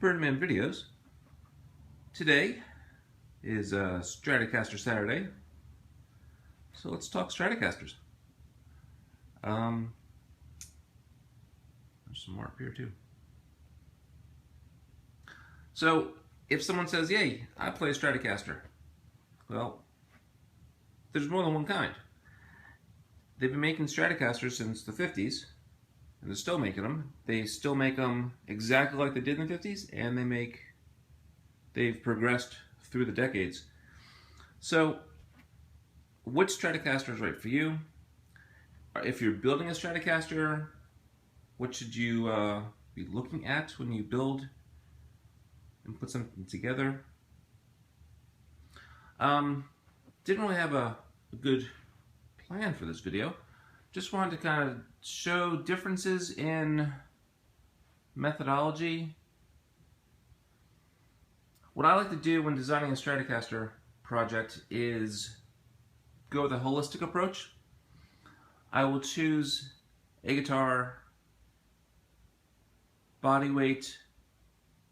Birdman Videos. Today is Stratocaster Saturday, so let's talk Stratocasters. There's some more up here too. So if someone says, "Yay, I play a Stratocaster," well, there's more than one kind. They've been making Stratocasters since the 50s, and they're still making them. They still make them exactly like they did in the 50s, and they've progressed through the decades. So, which Stratocaster is right for you? If you're building a Stratocaster, what should you be looking at when you build and put something together? Didn't really have a good plan for this video. Just wanted to kind of show differences in methodology. What I like to do when designing a Stratocaster project is go with a holistic approach. I will choose a guitar, body weight,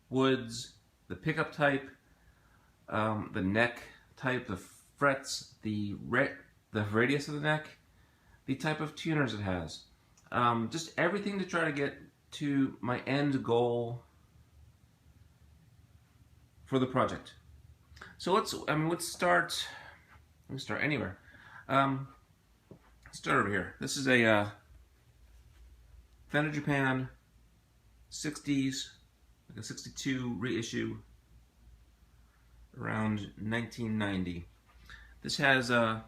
woods, the pickup type, the neck type, the frets, the radius of the neck, the type of tuners it has. Just everything to try to get to my end goal for the project. So let's start anywhere. Let's start over here. This is a Fender Japan 60s, like a 62 reissue around 1990. This has you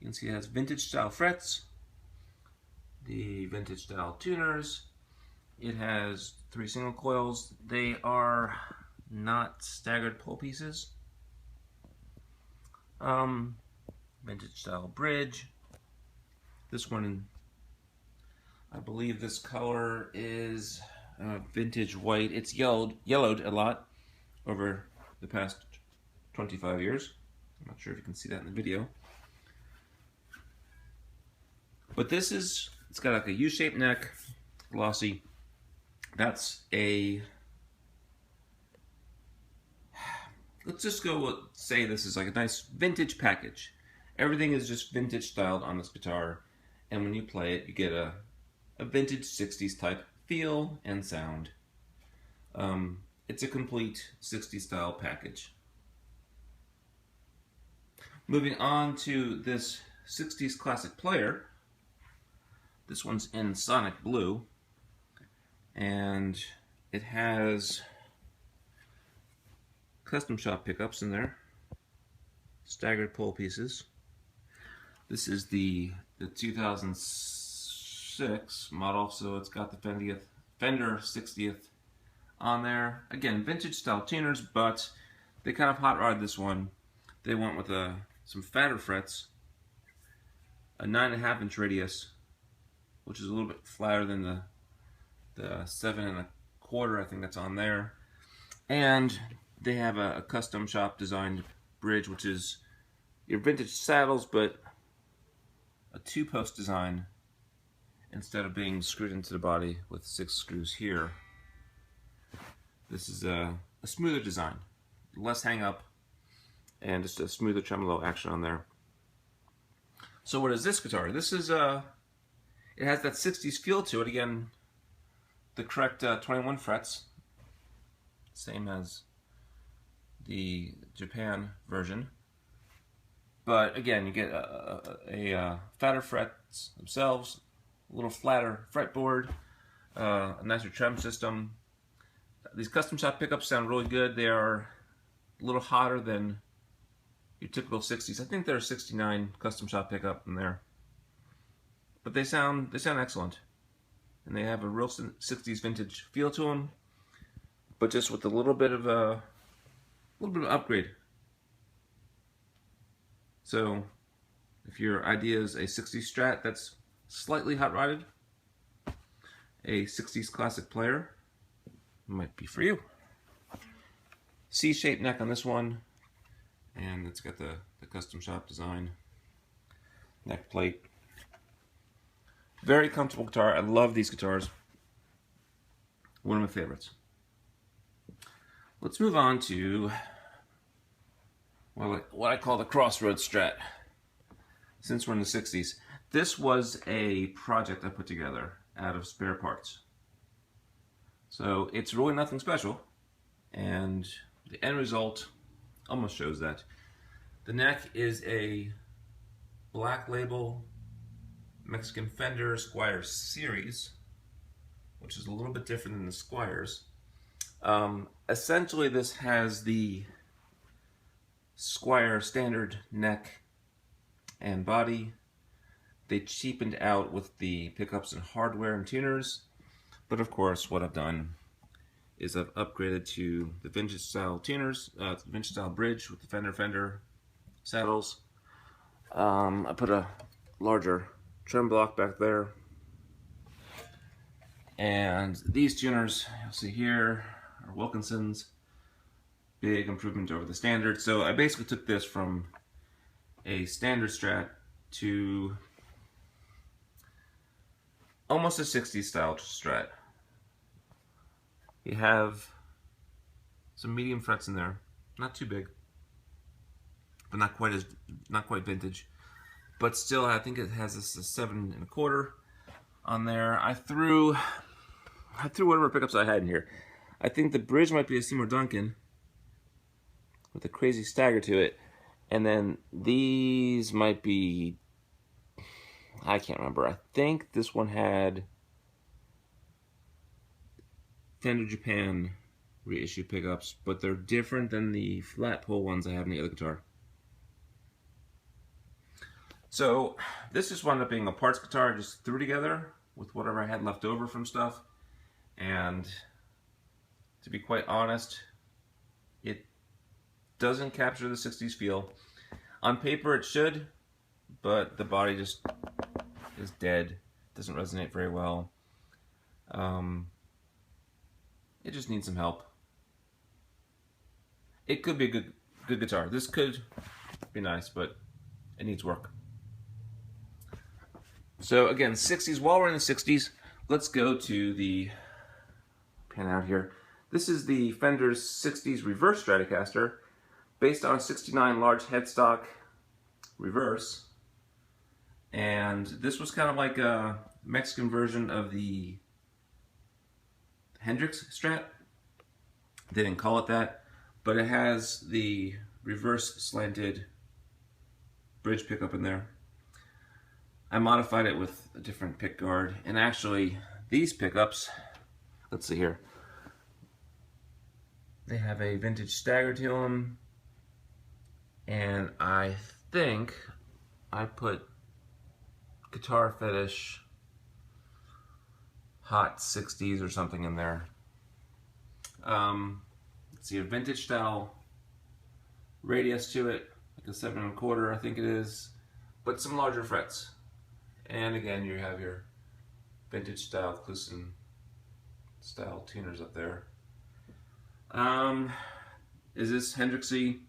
can see it has vintage style frets, the vintage style tuners. It has 3 single coils. They are not staggered pull pieces. Vintage style bridge. This one, I believe this color is vintage white. It's yellowed a lot over the past 25 years. I'm not sure if you can see that in the video. But this is, it's got like a U-shaped neck, glossy. That's a, let's just go say this is like a nice vintage package. Everything is just vintage styled on this guitar, and when you play it, you get a vintage 60s type feel and sound. It's a complete 60s style package. Moving on to this 60s classic player. This one's in Sonic Blue, and it has custom shop pickups in there, staggered pull pieces. This is the 2006 model, so it's got the Fender 60th on there. Again, vintage style tuners, but they kind of hot rod this one. They went with some fatter frets, a 9.5-inch radius, which is a little bit flatter than the 7.25, I think that's on there. And they have a custom shop designed bridge, which is your vintage saddles, but a 2-post design instead of being screwed into the body with 6 screws here. This is a smoother design, less hang up, and just a smoother tremolo action on there. So what is this guitar? This is it has that 60s feel to it. Again, the correct 21 frets, same as the Japan version. But again, you get a fatter frets themselves, a little flatter fretboard, a nicer trem system. These custom shop pickups sound really good. They are a little hotter than your typical 60s. I think they're a 69 custom shop pickup in there. But they sound excellent, and they have a real 60s vintage feel to them, but just with a little bit of upgrade. So, if your idea is a 60s Strat that's slightly hot rodded, a 60s classic player might be for you. C-shaped neck on this one, and it's got the custom shop design neck plate. Very comfortable guitar. I love these guitars. One of my favorites. Let's move on to what I call the Crossroad Strat. Since we're in the 60s, this was a project I put together out of spare parts. So it's really nothing special, and the end result almost shows that. The neck is a black label Mexican Fender Squire series, which is a little bit different than the Squires. Essentially, this has the Squire standard neck and body. They cheapened out with the pickups and hardware and tuners, but of course what I've done is I've upgraded to the vintage style tuners, the vintage style bridge with the Fender saddles. I put a larger trim block back there, and these tuners you'll see here are Wilkinson's. Big improvement over the standard. So I basically took this from a standard Strat to almost a 60s style Strat. You have some medium frets in there, not too big, but not quite vintage. But still, I think it has this 7 1/4 on there. I threw whatever pickups I had in here. I think the bridge might be a Seymour Duncan with a crazy stagger to it. And then these might be, I can't remember. I think this one had Fender Japan reissue pickups, but they're different than the flat pole ones I have in the other guitar. So this just wound up being a parts guitar I just threw together with whatever I had left over from stuff. And to be quite honest, it doesn't capture the 60s feel. On paper it should, but the body just is dead. Doesn't resonate very well. It just needs some help. It could be a good guitar. This could be nice, but it needs work. So again, 60s. While we're in the 60s, let's go to the pan out here. This is the Fender's 60s reverse Stratocaster, based on a 69 large headstock reverse. And this was kind of like a Mexican version of the Hendrix Strat. They didn't call it that, but it has the reverse slanted bridge pickup in there. I modified it with a different pick guard, and actually these pickups, let's see here, they have a vintage stagger to them, and I think I put Guitar Fetish Hot 60s or something in there. Let's see, a vintage style radius to it, like a 7 1/4 I think it is, but some larger frets. And again, you have your vintage style Kluson style tuners up there. Is this Hendrixy?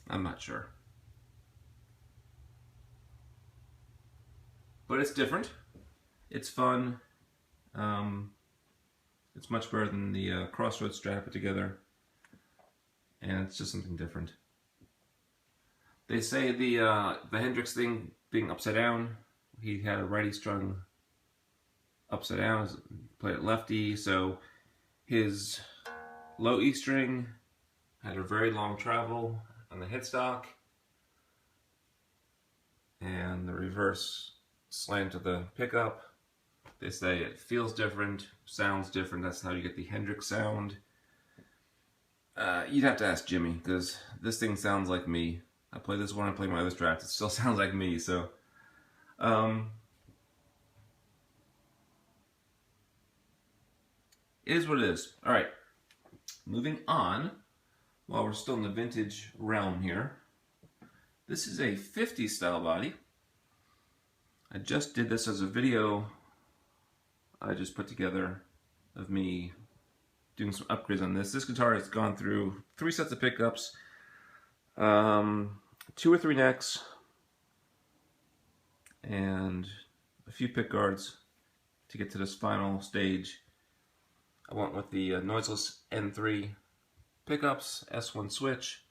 I'm not sure. But it's different. It's fun. It's much better than the Crossroad Strat I put together. And it's just something different. They say the Hendrix thing being upside down, he had a righty strung upside down, played it lefty, so his low E string had a very long travel on the headstock, and the reverse slant of the pickup. They say it feels different, sounds different. That's how you get the Hendrix sound. You'd have to ask Jimmy, because this thing sounds like me. I play this one, I play my other Strats, it still sounds like me, so. It is what it is. Alright, moving on, while we're still in the vintage realm here. This is a 50s style body. I just did this as a video I just put together of me doing some upgrades on this. This guitar has gone through 3 sets of pickups, 2 or 3 necks, and a few pick guards to get to this final stage. I went with the noiseless N3 pickups, S1 switch,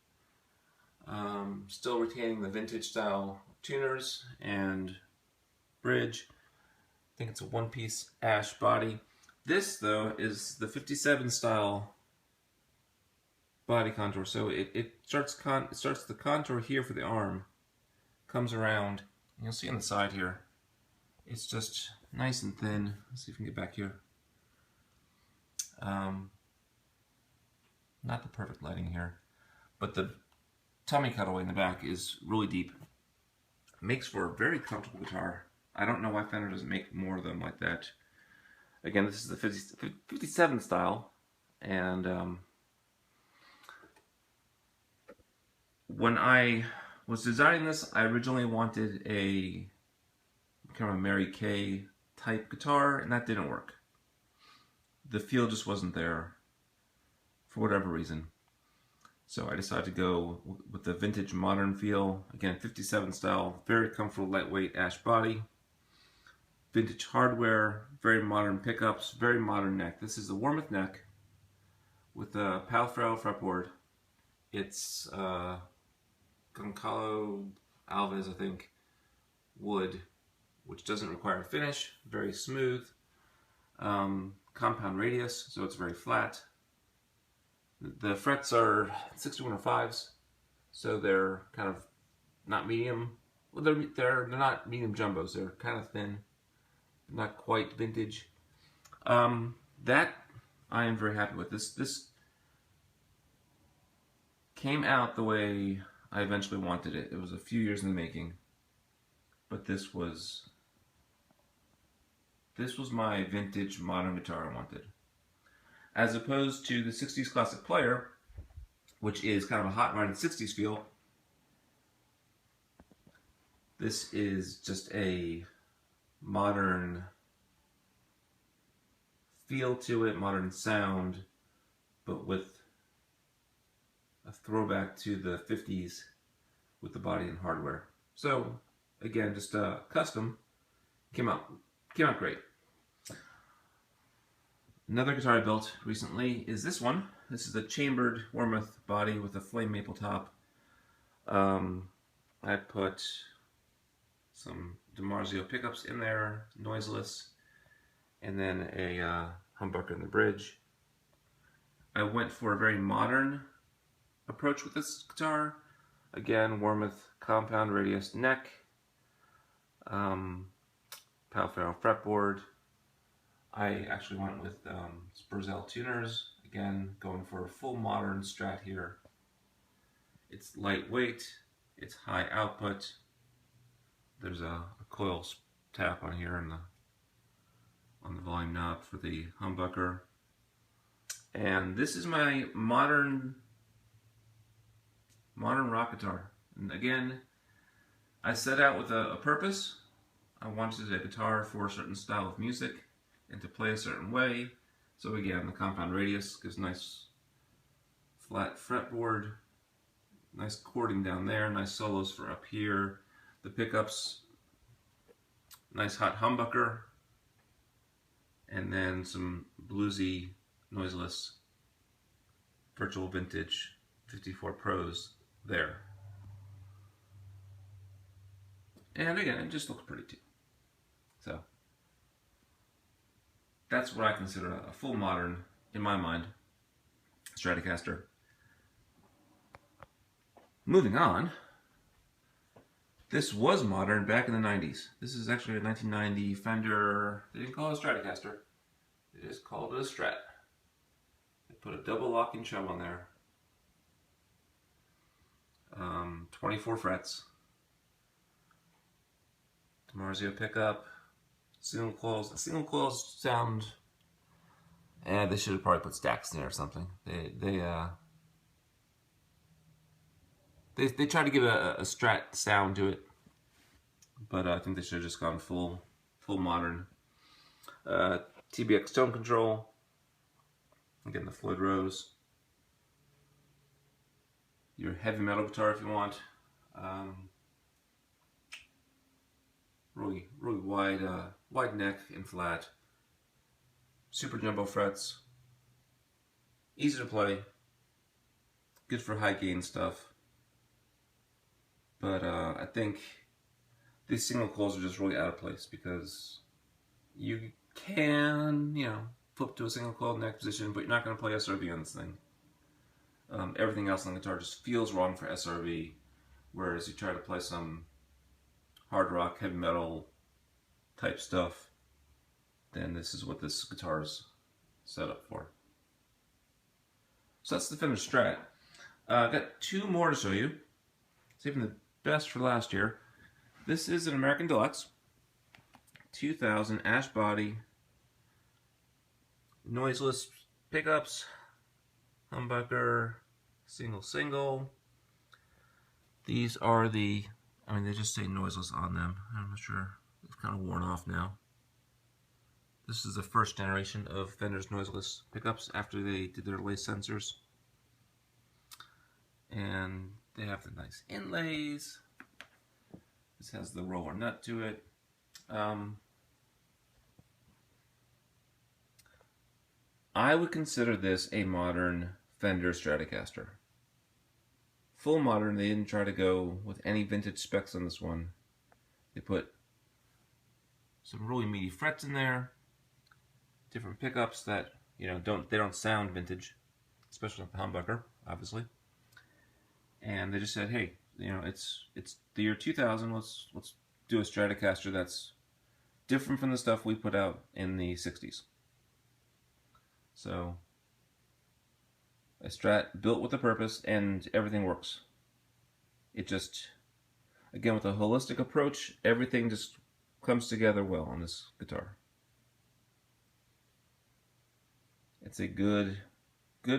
still retaining the vintage style tuners and bridge. I think it's a one-piece ash body. This, though, is the 57 style body contour. So it starts the contour here for the arm, comes around, and you'll see on the side here, it's just nice and thin. Let's see if we can get back here. Not the perfect lighting here, but the tummy cutaway in the back is really deep. Makes for a very comfortable guitar. I don't know why Fender doesn't make more of them like that. Again, this is the 57 style, and when I was designing this, I originally wanted a kind of a Mary Kay type guitar, and that didn't work. The feel just wasn't there for whatever reason. So I decided to go with the vintage modern feel. Again, 57 style, very comfortable, lightweight ash body. Vintage hardware, very modern pickups, very modern neck. This is the Warmouth neck with a Palfrau fretboard. It's Goncalo Alves, I think, wood, which doesn't require a finish, very smooth. Compound radius, so it's very flat. The frets are 6105s, so they're kind of not medium. Well, they're not medium jumbos. They're kind of thin, not quite vintage. That I am very happy with. This came out the way I eventually wanted it. It was a few years in the making, but this was my vintage modern guitar I wanted. As opposed to the 60s classic player, which is kind of a hot rod 60s feel. This is just a modern feel to it, modern sound, but with a throwback to the 50s with the body and hardware. So again, just custom, came out great. Another guitar I built recently is this one. This is a chambered Warmouth body with a flame maple top. I put some DiMarzio pickups in there, noiseless, and then a humbucker in the bridge. I went for a very modern approach with this guitar. Again, Warmouth compound radius neck, Palfrau fretboard. I actually went with Spurzell tuners, again going for a full modern Strat here. It's lightweight, it's high output. There's a coil tap on here on the volume knob for the humbucker. And this is my modern rock guitar. And again, I set out with a purpose. I wanted a guitar for a certain style of music and to play a certain way. So again, the compound radius gives nice flat fretboard, nice chording down there, nice solos for up here. The pickups, nice hot humbucker, and then some bluesy, noiseless, virtual vintage 54 Pros there. And again, it just looks pretty too. So that's what I consider a full modern, in my mind, Stratocaster. Moving on, this was modern back in the 90s. This is actually a 1990 Fender, they didn't call it a Stratocaster, they just called it a Strat. They put a double locking chum on there. 24 frets. DiMarzio pickup. Single coils. The single coils sound... they should have probably put stacks in there or something. They try to give a Strat sound to it, but I think they should have just gone full modern. TBX tone control. Again, the Floyd Rose. Your heavy metal guitar if you want. Really wide neck and flat. Super jumbo frets. easy to play, good for high gain stuff. But I think these single coils are just really out of place because you can, flip to a single coil neck position, but you're not going to play SRV on this thing. Everything else on the guitar just feels wrong for SRV, whereas you try to play some hard rock, heavy metal type stuff, then this is what this guitar is set up for. So that's the Fender Strat. I've got two more to show you. Saving the best for last year. This is an American Deluxe 2000 ash body, noiseless pickups, humbucker, single. These are the, they just say noiseless on them. I'm not sure. It's kind of worn off now. This is the first generation of Fender's noiseless pickups after they did their lace sensors. And they have the nice inlays. This has the roller nut to it. I would consider this a modern Fender Stratocaster. Full modern. They didn't try to go with any vintage specs on this one. They put some really meaty frets in there, different pickups that they don't sound vintage, especially like the humbucker, obviously. And they just said, hey, it's the year 2000. Let's do a Stratocaster that's different from the stuff we put out in the 60s. So a Strat built with a purpose, and everything works. It just, again, with a holistic approach, everything just comes together well on this guitar. It's a good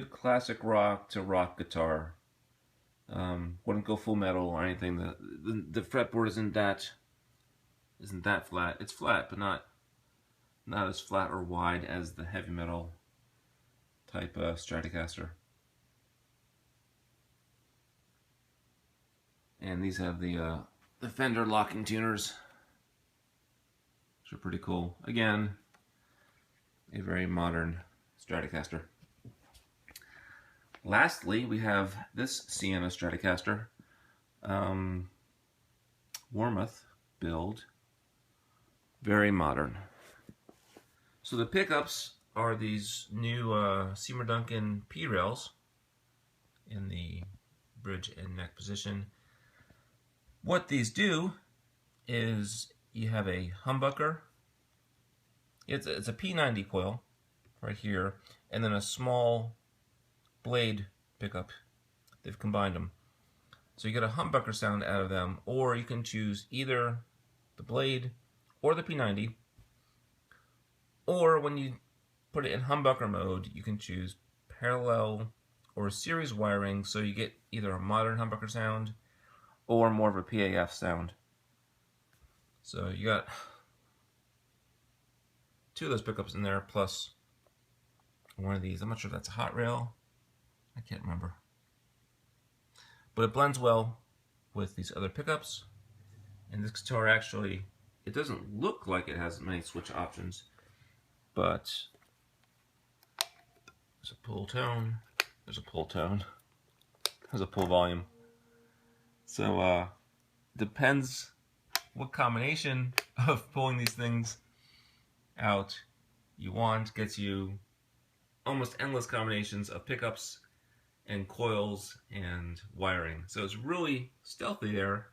classic rock to rock guitar. Wouldn't go full metal or anything. The fretboard isn't that flat. It's flat, but not as flat or wide as the heavy metal type Stratocaster. And these have the Fender locking tuners, which are pretty cool. Again, a very modern Stratocaster. Lastly, we have this Sienna Stratocaster, Warmouth build, very modern. So the pickups are these new Seymour Duncan P rails in the bridge and neck position. What these do is you have a humbucker. It's a P90 coil right here, and then a small blade pickup. They've combined them. So you get a humbucker sound out of them, or you can choose either the blade or the P90, or when you put it in humbucker mode, you can choose parallel or series wiring, so you get either a modern humbucker sound or more of a PAF sound. So you got two of those pickups in there, plus one of these. I'm not sure if that's a hot rail. I can't remember. But it blends well with these other pickups. And this guitar actually, it doesn't look like it has many switch options, but there's a pull tone, there's a pull tone, there's a pull volume. So depends what combination of pulling these things out you want. Gets you almost endless combinations of pickups and coils and wiring. So it's really stealthy there,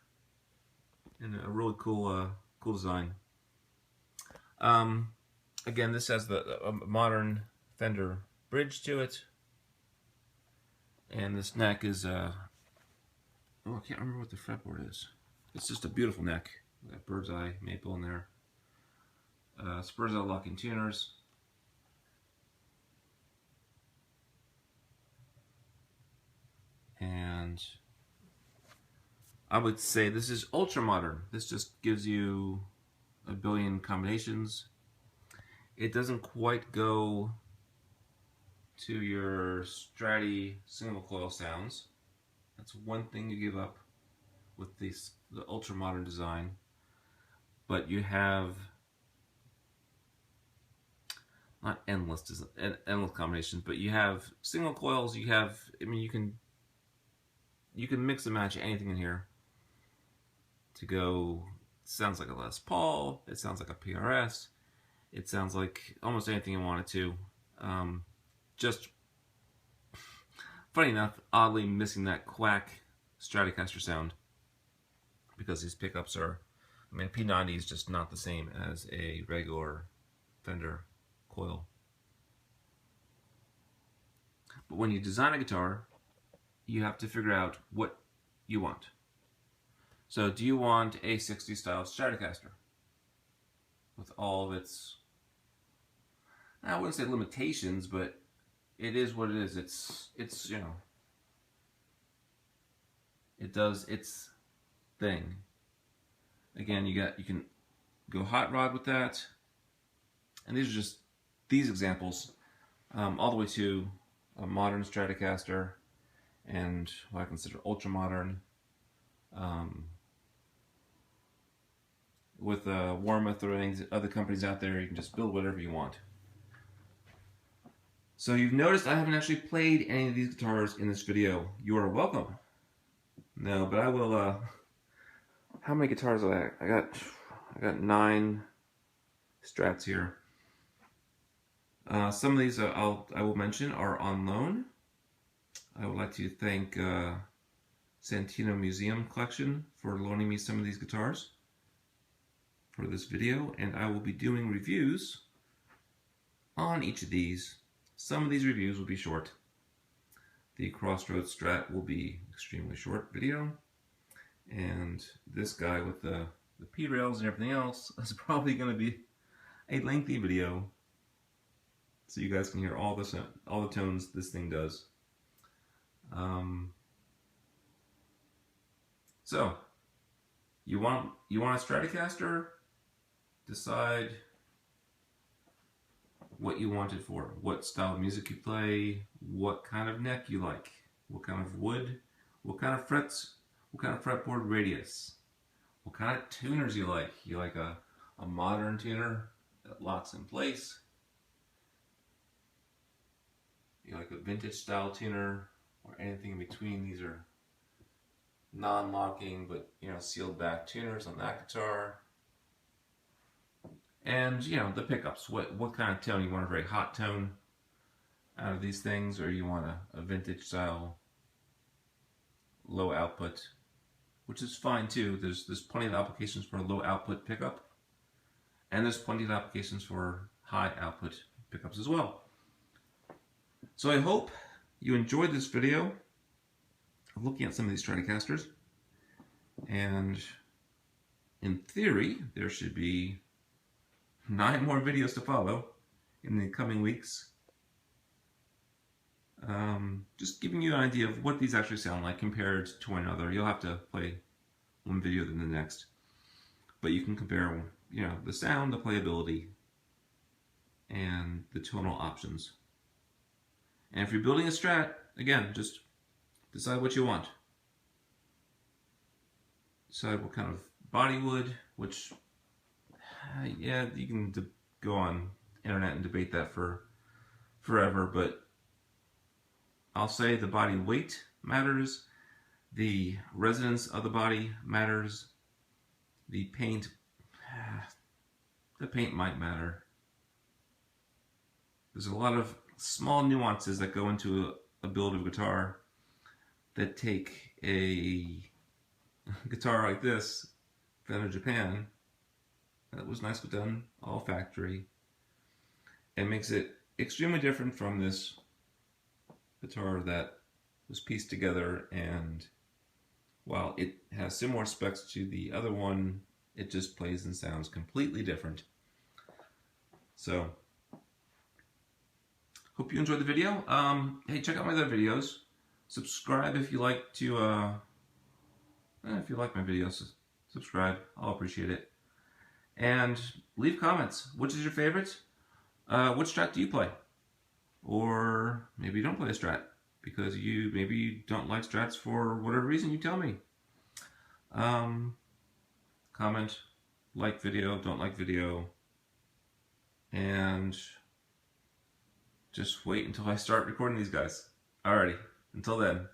and a really cool design. Again, this has a modern Fender bridge to it, and this neck is oh, I can't remember what the fretboard is. It's just a beautiful neck. Got bird's eye maple in there. Spurzo locking tuners. And I would say this is ultra modern. This just gives you a billion combinations. It doesn't quite go to your Stratty single coil sounds. That's one thing you give up with the ultra modern design. But you have not endless, endless combinations, but you have single coils. You have, I mean, you can mix and match anything in here to go. It sounds like a Les Paul. It sounds like a PRS. It sounds like almost anything you want it to. Just funny enough, oddly missing that quack Stratocaster sound because these pickups are, I mean, P90 is just not the same as a regular Fender coil. But when you design a guitar, you have to figure out what you want. So do you want a 60s style Stratocaster with all of its, I wouldn't say limitations, but it is what it is. It's you know, it does its thing. Again, you can go hot rod with that, and these are just these examples, all the way to a modern Stratocaster and what I consider ultra modern. With Warmoth or any other companies out there, you can just build whatever you want. So you've noticed I haven't actually played any of these guitars in this video. You are welcome. No, but I will. How many guitars are I got 9 Strats here. Some of these I will mention are on loan. I would like to thank Santino Museum Collection for loaning me some of these guitars for this video, and I will be doing reviews on each of these. Some of these reviews will be short. The Crossroad Strat will be extremely short video, and this guy with the P-rails and everything else is probably going to be a lengthy video, so you guys can hear all the tones this thing does. So you want a Stratocaster? Decide what you want it for, what style of music you play, what kind of neck you like, what kind of wood, what kind of frets, what kind of fretboard radius, what kind of tuners you like. You like a modern tuner that locks in place? You like a vintage style tuner, or anything in between? These are non-locking but, you know, sealed back tuners on that guitar. And, you know, the pickups, what kind of tone? You want a very hot tone out of these things, or you want a vintage style low output, which is fine too. There's plenty of applications for a low output pickup, and there's plenty of applications for high output pickups as well. So I hope you enjoyed this video of looking at some of these Stratocasters, and in theory there should be 9 more videos to follow in the coming weeks. Just giving you an idea of what these actually sound like compared to one another. You'll have to play one video than the next, but you can compare, you know, the sound, the playability, and the tonal options. And if you're building a Strat, again, just decide what you want. Decide what kind of body wood, which, yeah, you can go on internet and debate that for forever, but I'll say the body weight matters, the resonance of the body matters, the paint might matter. There's a lot of small nuances that go into a build of a guitar that take a guitar like this, Fender Japan, that was nicely done, all factory, and makes it extremely different from this guitar that was pieced together, and while it has similar specs to the other one, it just plays and sounds completely different. So, hope you enjoyed the video. Hey, check out my other videos. Subscribe if you like to, if you like my videos, subscribe. I'll appreciate it. And leave comments. Which is your favorite? Which Strat do you play? Or maybe you don't play a Strat because maybe you don't like Strats for whatever reason. You tell me. Comment, like video, don't like video, and just wait until I start recording these guys. Alrighty, until then.